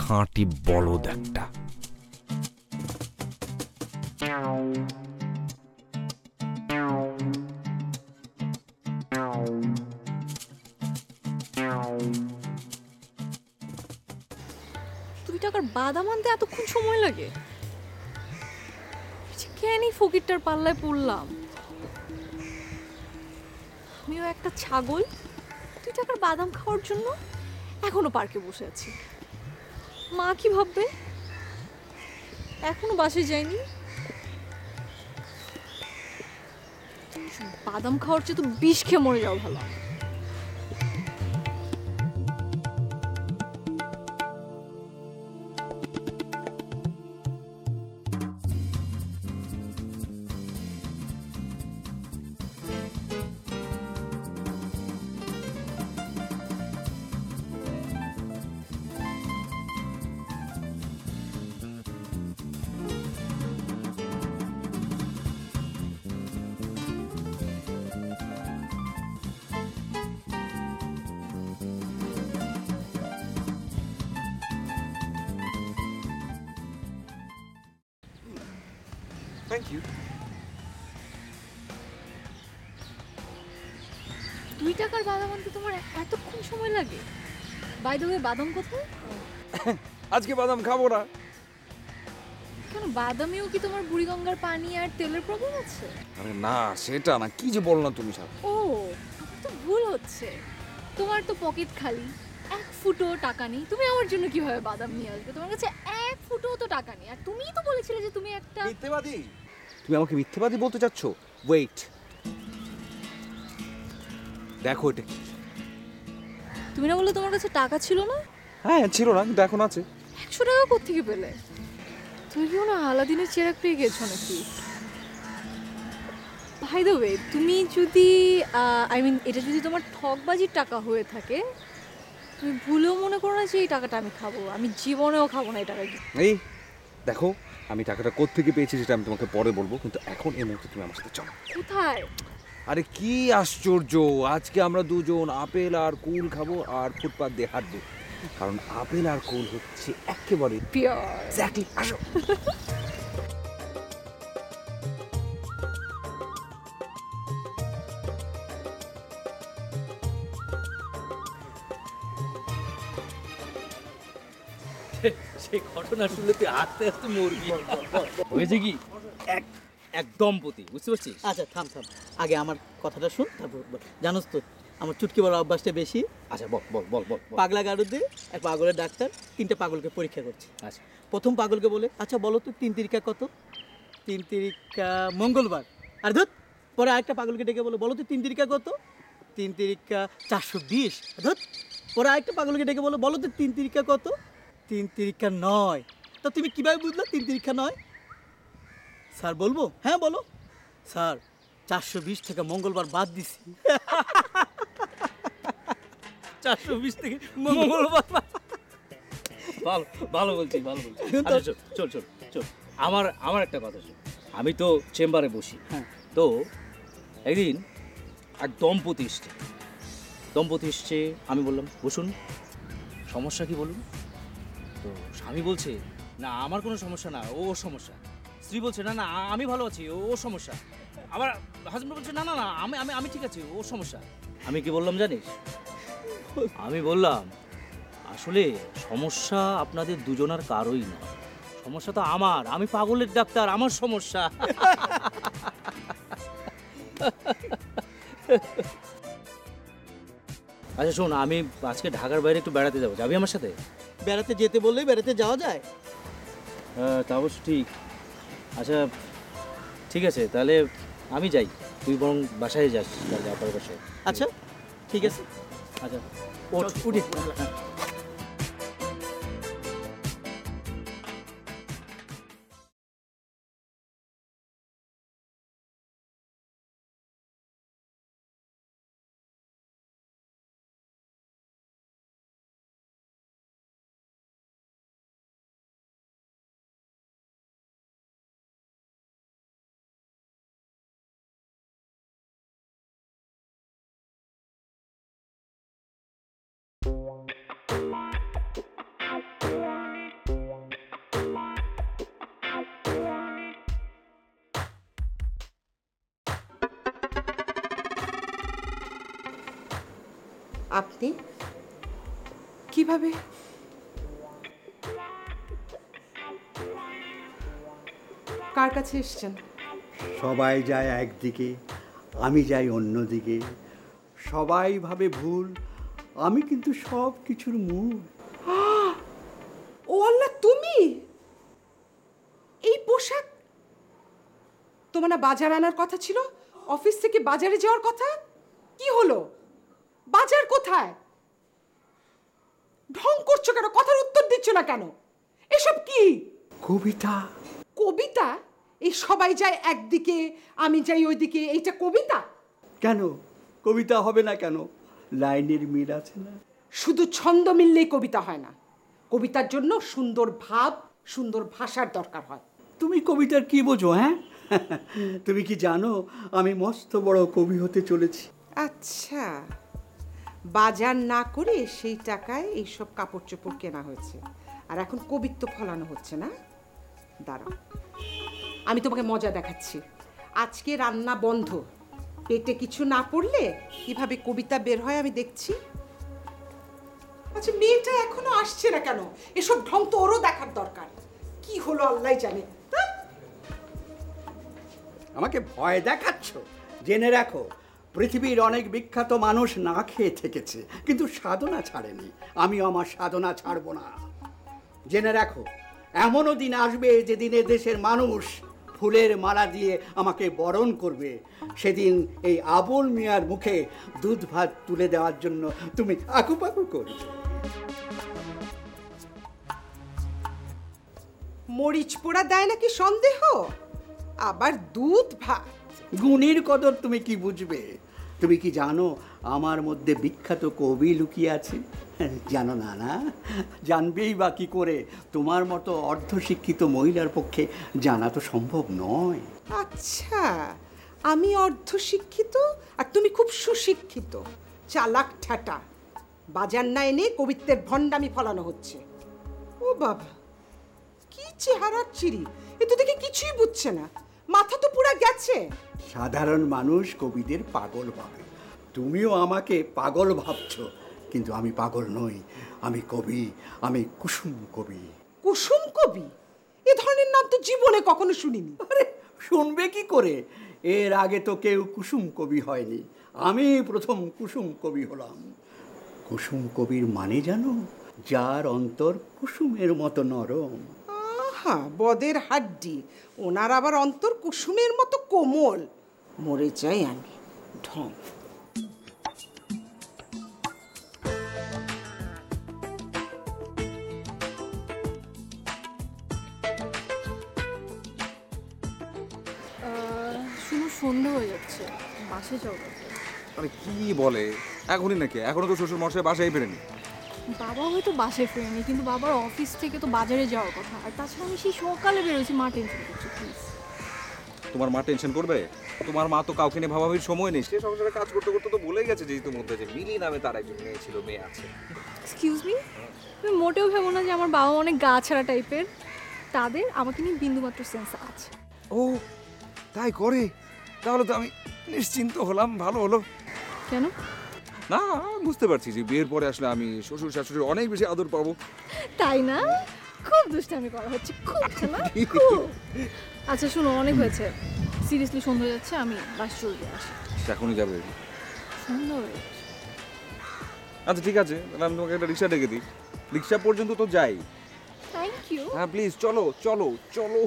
খাঁটি বলদ একটা। টাকার বাদাম আনতে এতক্ষণ সময় লাগে? কেন ফকিরটার পাল্লায় পড়লাম? আমিও একটা ছাগল 2 টাকার বাদাম খাওয়ার জন্য এখনো পার্কে বসে আছি। মা কি ভাববে? এখনো বাসে যায়নি। বাদাম খাওয়ার চেয়ে তো বিষ খেয়ে মরে যাও ভালো। Thank you. 2 টাকার বাদাম আনতে তোমার এতক্ষণ সময় লাগে? বাই দ্য ওয়ে, বাদাম কোথায়? আজকে বাদাম খাবো না। কেন, বাদামেও কি তোমার বুড়িগঙ্গার পানি আর তেলের প্রবলেম আছে? আরে না, সেটা না, কি যে বলো না তুমি স্যার। ও, আমার তো ভুল হচ্ছে। তোমার তো পকেট খালি, 1 ফুটো টাকা নেই। তুমি আমার জন্য কিভাবে বাদাম নিয়ে আসবে? তোমার কাছে 1 ফুটো তো টাকা নেই। আর তুমিই তো বলেছিলে যে তুমি একটা মিথ্যেবাদী। তুমি আমাকে মিথ্যেবাদী বলতে চাচ্ছ? ওয়েট, দেখো এটা কি। তুমি না বললে তোমার কাছে টাকা ছিল না? হ্যাঁ ছিল না, কিন্তু এখন আছে। 100 টাকা কোত্থেকে পেলে? তুমি কি কোনো আলাদিনের চেরাগ পেয়ে গেছো নাকি? বাই দ্য ওয়ে, তুমি যদি এটা যদি তোমার ঠকবাজির টাকা হয়ে থাকে, তুমি ভুলেও মনে করো না যে এই টাকাটা আমি খাবো। আমি জীবনেও খাবো না এই টাকা। এই দেখো, আমি টাকাটা কোত্থেকে পেয়েছি সেটা আমি তোমাকে পরে বলবো, কিন্তু এখন এই মুহূর্তে তুমি আমার সাথে চলো। কোথায়? আরে কি আশ্চর্য, আজকে আমরা দুজন আপেল আর কুল খাবো আর ফুটপাত দিয়ে হাঁটবো, কারণ আপেল আর কুল হচ্ছে একেবারে পিওর। এক্স্যাক্টলি। আসো। সেই ঘটনা শুনলে তুই আস্তে আস্তে মরবি। হয়েছে কি, এক এক দম্পতি, বুঝতে পারছিস? আচ্ছা থাম থাম, আগে আমার কথাটা শুন, তারপর বল। জানোস তো আমার চুটকি বড় অভ্যাসটা বেশি। আচ্ছা বল বল বল বল বল। পাগলা গারুদে এক পাগলের ডাক্তার 3টে পাগলকে পরীক্ষা করছে। আচ্ছা, প্রথম পাগলকে বলে, আচ্ছা বলো তো 3 তিরিকা কত? 3 তিরিকা মঙ্গলবার। আর ধুত, পরে আরেকটা পাগলকে ডেকে বলো তো 3 তিরিকা কত? 3 তিরিকা 420। ধুত, পরে আরেকটা পাগলকে ডেকে বলো তো 3 তিরিকা কত? 3 তিরিকা 9। তা তুমি কিভাবে বুঝলে 3 তিরিকা 9? স্যার বলবো? হ্যাঁ বলো। স্যার 420 থেকে মঙ্গলবার বাদ দিছি। 420 থেকে মঙ্গলবার ভালো ভালো বলছিস, ভালো বলছিস। আচ্ছা চল চল চল চল, আমার একটা কথা শোন। আমি তো চেম্বারে বসি। হ্যাঁ। তো একদিন এক দম্পতি এসছে। আমি বললাম বসুন, সমস্যা কি বলুন। তো স্বামী বলছে না আমার কোনো সমস্যা না, ওর সমস্যা। স্ত্রী বলছে না না আমি ভালো আছি, ওর সমস্যা। আবার হাজব্যান্ড বলছে না না না আমি আমি আমি ঠিক আছি, ওর সমস্যা। আমি কি বললাম জানিস? আমি বললাম আসলে সমস্যা আপনাদের দুজনার কারোই না, সমস্যা তো আমার। আমি পাগলের ডাক্তার, আমার সমস্যা। আচ্ছা শোন, আমি আজকে ঢাকার বাইরে একটু বেড়াতে যাবো, যাবি আমার সাথে? বেড়াতে যেতে বললেই বেড়াতে যাওয়া যায়? হ্যাঁ তা অবশ্য ঠিক। আচ্ছা ঠিক আছে, তাহলে আমি যাই, তুই বরং বাসায় যাস, তাহলে আপনার বাসায়। আচ্ছা ঠিক আছে। আচ্ছা উঠি। আপনি কিভাবে? কার কাছে এসেছেন? সবাই যায় একদিকে, আমি যাই অন্যদিকে। সবাই ভাবে ভুল, আমি কিন্তু সব কিছুর মূল। ও আল্লাহ, তুমি এই পোশাক! তোমার না বাজার আনার কথা ছিল? অফিস থেকে বাজারে যাওয়ার কথা, কি হলো? বাজার কোথায়? ঢং করছো কেন? কথার উত্তর দিচ্ছ না কেন? এসব কি? কবিতা। কবিতা? এই সবাই যায় একদিকে, আমি যাই ওইদিকে, এইটা কবিতা? কেন কবিতা হবে না কেন? লাইনের মিল আছে না? শুধু ছন্দ মিললেই কবিতা হয় না। কবিতার জন্য সুন্দর ভাব, সুন্দর ভাষার দরকার হয়। তুমি কবিতার কি বোঝো? হ্যাঁ, তুমি কি জানো আমি মস্ত বড় কবি হতে চলেছি? আচ্ছা, বাজার না করে সেই টাকায় এইসব কাপড় চোপড় কেনা হয়েছে, আর এখন কবিত্ব ফলানো হচ্ছে না? দাঁড়াও, আমি তোমাকে মজা দেখাচ্ছি। আজকে রান্না বন্ধ, পেটে কিছু না পড়লে কিভাবে কবিতা বের হয় আমি দেখছি। আচ্ছা, মেয়েটা এখনো আসছে না কেন? এসব ঢং তো ওরও দেখার দরকার। কি হলো আল্লাহ জানে। আমাকে ভয় দেখাচ্ছ? জেনে রাখো, পৃথিবীর অনেক বিখ্যাত মানুষ না খেয়ে থেকেছে, কিন্তু সাধনা ছাড়েনি। আমিও আমার সাধনা ছাড়ব না। জেনে রাখো, এমনও দিন আসবে যেদিনে দেশের মানুষ ফুলের মালা দিয়ে আমাকে বরণ করবে। সেদিন এই আবুল মিয়ার মুখে দুধ ভাত তুলে দেওয়ার জন্য তুমি আকুপাকু করবে। মরিচ পোড়া দেয় নাকি সন্দেহ? আবার দুধ ভাত? গুণীর কদর তুমি কি বুঝবে? তুমি কি জানো আমার মধ্যে বিখ্যাত কবি লুকিয়ে আছে? জানো না? না জানবেই বা কি করে? তোমার মতো অর্ধশিক্ষিত মহিলার পক্ষে জানা তো সম্ভব নয়। আচ্ছা, আমি অর্ধশিক্ষিত আর তুমি খুব সুশিক্ষিত, চালাক ঠাটা। বাজার না এনে কবিত্বের ভণ্ডামি ফলানো হচ্ছে। ও বাবা, কি চেহারার চিরি! এ তো দেখে কিছুই বুঝছে না, মাথা তো পুরা গেছে। সাধারণ মানুষ কবিদের পাগল ভাবে, তুমিও আমাকে পাগল ভাবছো, কিন্তু আমি পাগল নই। আমি কবি, আমি কুসুম কবি। কুসুম কবি? এ ধরনের নাম তো জীবনে কখনো শুনিনি। আরে শুনবে কি করে? এর আগে তো কেউ কুসুম কবি হয়নি, আমি প্রথম কুসুম কবি হলাম। কুসুম কবির মানে জানো? যার অন্তর কুসুমের মতো নরম। আহা, বদের হাড্ডি! ওনার আবার অন্তর কুসুমের মতো কোমল। মরে যাই আমি, ঢং। শুনো, সন্ধ্যা হয়ে যাচ্ছে, বাসে যাও। আরে কি বলে, এখনই নাকি? এখনো তো শ্বশুর মশাই বাসায় ফেরেনি। বাবা হয়তো বাসে ফেরেনি, কিন্তু বাবার অফিস থেকে তো বাজারে যাওয়ার কথা। আর তাছাড়া আমি সেই সকালে বেরোছি, মা টেনশন করছে। প্লিজ। তোমার মা টেনশন করবে? তোমার মা তো কাউকে নিয়ে ভাবাভাবির সময় নেই। সে সংসারে কাজ করতে করতে তো ভুলে গেছে যে ইতিমধ্যে যে মিলি নামে তার একজন মেয়ে ছিল, মেয়ে আছে। এক্সকিউজ মি, তুমি মোটেও ভেবো না যে আমার বাবা অনেক গা ছাড়া টাইপের। তাদের আমাকে নিয়ে বিন্দুমাত্র সেন্স আছে। ও তাই করে? তাহলে তো আমি নিশ্চিন্ত হলাম, ভালো হলো। কেন? না, বুঝতে পারছি যে বিয়ের পরে আসলে আমি শ্বশুর শাশুড়ির অনেক বেশি আদর পাবো। তাই না? খুব দুষ্টামি করা হচ্ছে, খুব না খুব। আচ্ছা শুনো, অনেক হয়েছে, সিরিয়াসলি সন্ধ্যা হয়ে যাচ্ছে, আমি বাস চলে আসি। এখনই যাবে? সন্ধ্যা হয়ে যাচ্ছে। আচ্ছা ঠিক আছে, তাহলে আমি তোমাকে একটা রিক্সা ডেকে দিই। রিক্সা পর্যন্ত তো যাই। Thank you. হ্যাঁ প্লিজ, চলো চলো চলো।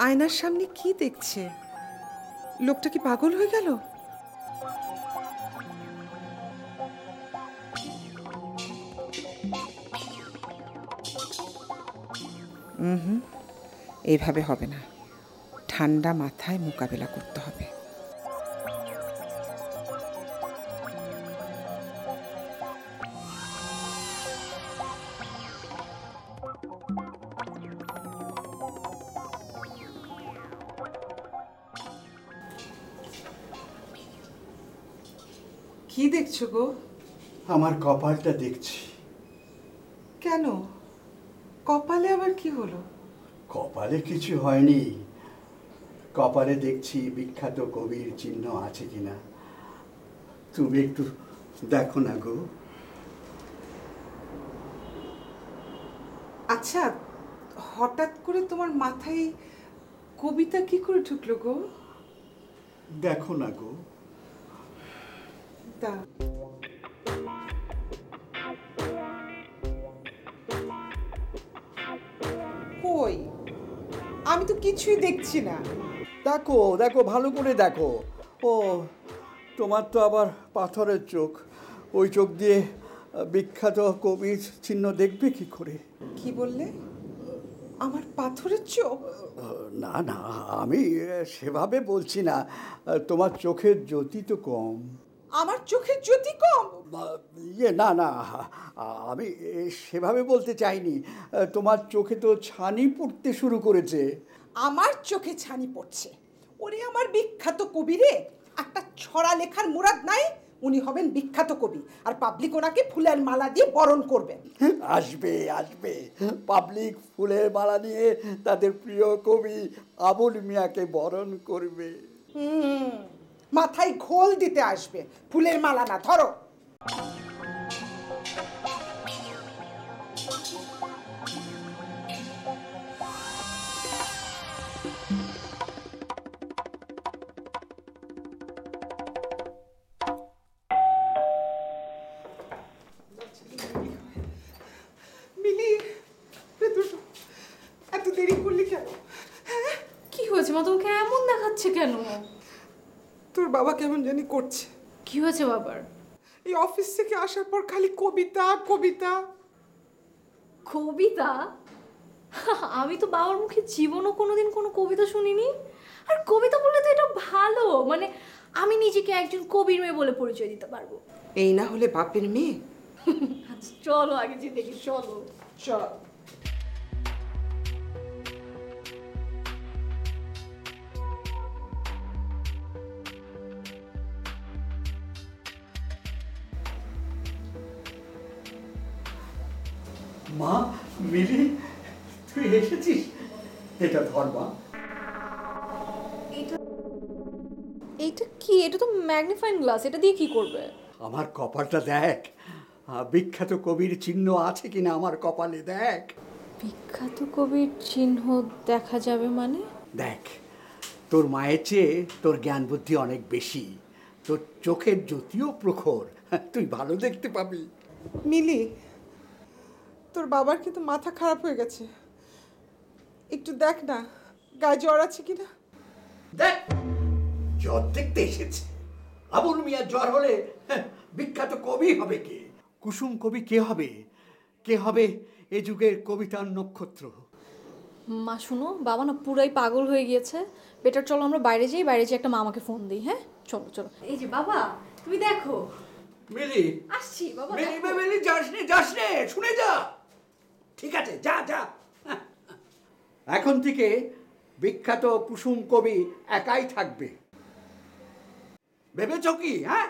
আয়নার সামনে কি দেখছে? লোকটা কি পাগল হয়ে গেল? এইভাবে হবে না, ঠান্ডা মাথায় মোকাবেলা করতে হবে। কি দেখছো গো? আমার কপালটা দেখছি। কেন? কপালে আবার কি হলো? কপালে কিছু হয়নি, কপালে দেখছি বিখ্যাত কবির চিহ্ন আছে কিনা। তুমি একটু দেখো না গো। আচ্ছা, হঠাৎ করে তোমার মাথায় কবিতা কি করে ঢুকলো গো? দেখো না গো। তা কই, আমি তো কিছুই দেখছি না। দেখো দেখো, ভালো করে দেখো। ও, তোমার তো আবার পাথরের চোখ, ওই চোখ দিয়ে বিখ্যাত কবির চিহ্ন দেখবে কি করে? কি বললে? আমার পাথরের চোখ? না না, আমি সেভাবে বলছি না, তোমার চোখের জ্যোতি তো কম। আমার চোখের জ্যোতি কম? ইয়ে না না, আমি সেভাবে বলতে চাইনি। তোমার চোখে তো ছানি পড়তে শুরু করেছে। আমার চোখে ছানি পড়ছে? ওরে আমার বিখ্যাত কবি রে, একটা ছড়া লেখার মুরাদ নাই, উনি হবেন বিখ্যাত কবি, আর পাবলিক ওনাকে ফুলের মালা দিয়ে বরণ করবেন। আসবে আসবে, পাবলিক ফুলের মালা নিয়ে তাদের প্রিয় কবি আবুল মিয়াকে বরণ করবে। মাথায় ঘোল দিতে আসবে, ফুলের মালা না। ধরো। মিলি, এত দেরি করলি কেন? কি হয়েছে মা, তোমাকে এমন দেখাচ্ছে কেন? তোর বাবা কেমন জানি করছে। কি হয়েছে বাবার? এই অফিস থেকে আসার পর খালি কবিতা কবিতা। কবিতা? আমি তো বাবার মুখে জীবনও কোনোদিন কোনো কবিতা শুনিনি। আর কবিতা বললে তো এটা ভালো, মানে আমি নিজেকে একজন কবির মেয়ে বলে পরিচয় দিতে পারবো। এই না হলে বাপের মেয়ে। আচ্ছা চলো আগে যে দেখি, চলো। চল। মা, মিলি, তুই এসেছিস? এটা ধর মা। এইটা কি? এটা তো ম্যাগনিফাইং গ্লাস, এটা দিয়ে কি করবে? আমার কপালটা দেখ, বিখ্যাত কবির চিহ্ন আছে কিনা আমার কপালে দেখ। বিখ্যাত কবির চিহ্ন দেখা যাবে মানে? দেখ, তোর মায়ের চেয়ে তোর জ্ঞান বুদ্ধি অনেক বেশি, তোর চোখের জ্যোতিও প্রখর, তুই ভালো দেখতে পাবি। মিলি, তোর বাবার কিন্তু মাথা খারাপ হয়ে গেছে, একটু দেখ না গায়ে জ্বর আছে কিনা। দেখ, জ্বর দেখতে এসেছে। আবুল মিয়া জ্বর হলে বিখ্যাত কবি হবে কে? কুসুম কবি কে হবে? কে হবে এ যুগের কবিতার নক্ষত্র? মা শুনো, বাবা না পুরাই পাগল হয়ে গিয়েছে। বেটার চলো আমরা বাইরে যাই, বাইরে যেয়ে একটা মামাকে ফোন দিই। হ্যাঁ চলো চলো। এই যে বাবা, তুমি দেখো। মিলি, আসছি বাবা। মিলি মিলি, যাস নে, শুনে যা। ঠিক আছে, যা যা। এখন থেকে বিখ্যাত কুসুম কবি একাই থাকবে, ভেবেছ কি? হ্যাঁ,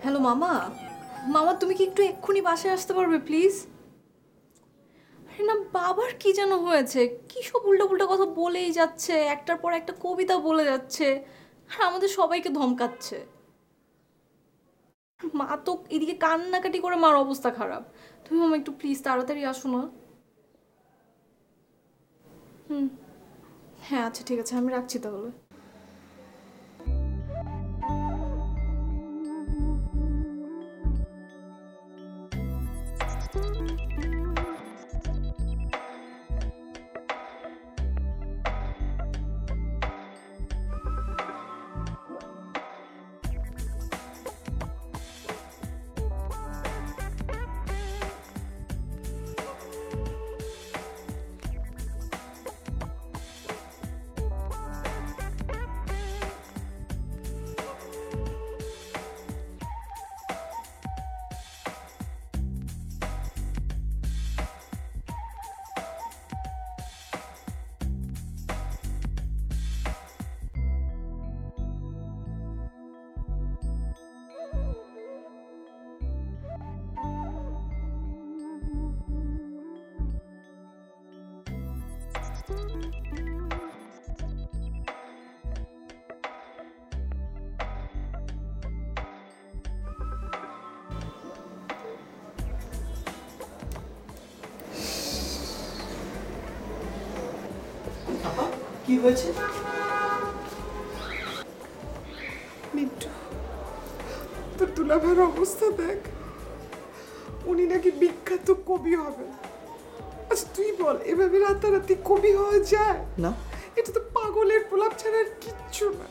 হ্যালো মামা। মামা তুমি কি একটু এক্ষুনি বাসায় আসতে পারবে প্লিজ? আরে না, বাবার কি যেন হয়েছে, কি সব উল্টো কথা বলেই যাচ্ছে, একটার পর একটা কবিতা বলে যাচ্ছে, আর আমাদের সবাইকে ধমকাচ্ছে। মা তো এদিকে কান্নাকাটি করে মার অবস্থা খারাপ। তুমি মামা একটু প্লিজ তাড়াতাড়ি আসো না। হ্যাঁ আচ্ছা ঠিক আছে, আমি রাখছি তাহলে। কি হয়েছে? মিন্টু, তোর দুলাভাইয়ের অবস্থা দেখ, উনি নাকি বিখ্যাত কবি হবেন। আচ্ছা তুই বল, এভাবে রাতারাতি কবি হওয়া যায়? না। এটা তো পাগলের প্রলাপ ছাড়া আর কিচ্ছু না।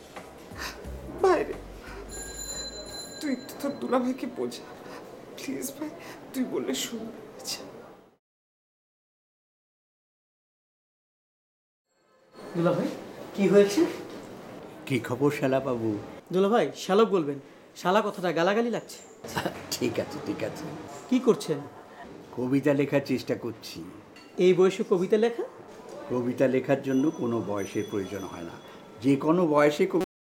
বাইরে তুই একটু তোর দুলাভাইকে বোঝা প্লিজ ভাই, তুই বললে শুনবে। আচ্ছা দুলাভাই কি হয়েছে? কি খবর শালা বাবু? দুলাভাই শালক বলবেন, শালা কথাটা গালাগালি লাগছে। ঠিক আছে ঠিক আছে, কি করছেন? কবিতা লেখার চেষ্টা করছি। এই বয়সে কবিতা লেখা? কবিতা লেখার জন্য কোনো বয়সের প্রয়োজন হয় না, যে কোনো বয়সে